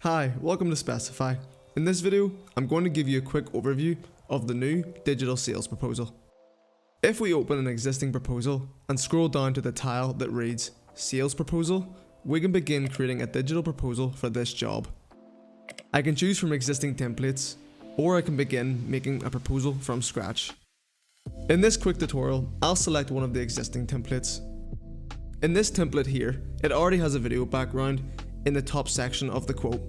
Hi, welcome to Specifi. In this video, I'm going to give you a quick overview of the new digital sales proposal. If we open an existing proposal and scroll down to the tile that reads Sales Proposal, we can begin creating a digital proposal for this job. I can choose from existing templates, or I can begin making a proposal from scratch. In this quick tutorial, I'll select one of the existing templates. In this template here, it already has a video background in the top section of the quote.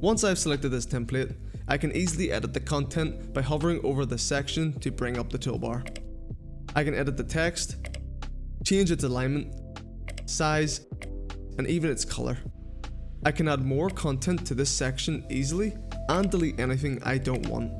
Once I've selected this template, I can easily edit the content by hovering over the section to bring up the toolbar. I can edit the text, change its alignment, size, and even its color. I can add more content to this section easily and delete anything I don't want.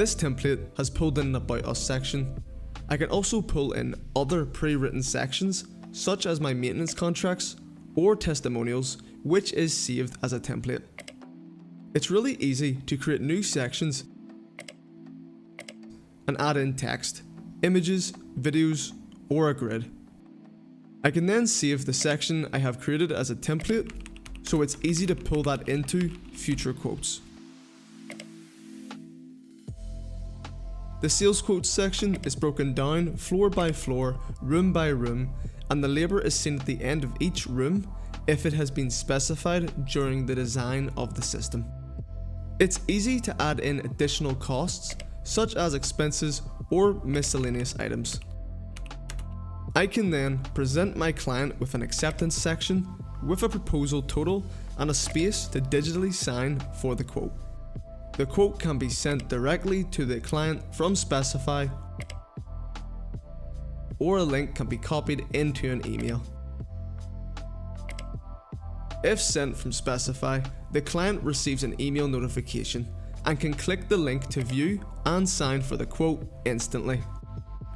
This template has pulled in an About Us section. I can also pull in other pre-written sections such as my maintenance contracts or testimonials, which is saved as a template. It's really easy to create new sections and add in text, images, videos, or a grid. I can then save the section I have created as a template, so it's easy to pull that into future quotes. The sales quotes section is broken down floor by floor, room by room, and the labour is seen at the end of each room if it has been specified during the design of the system. It's easy to add in additional costs, such as expenses or miscellaneous items. I can then present my client with an acceptance section with a proposal total and a space to digitally sign for the quote. The quote can be sent directly to the client from Specifi, or a link can be copied into an email. If sent from Specifi, the client receives an email notification and can click the link to view and sign for the quote instantly.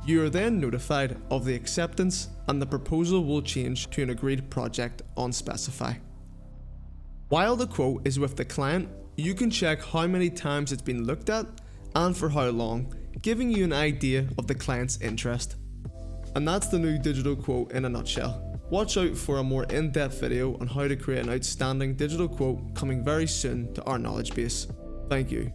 You are then notified of the acceptance and the proposal will change to an agreed project on Specifi. While the quote is with the client, you can check how many times it's been looked at and for how long, giving you an idea of the client's interest. And that's the new digital quote in a nutshell. Watch out for a more in-depth video on how to create an outstanding digital quote coming very soon to our knowledge base. Thank you.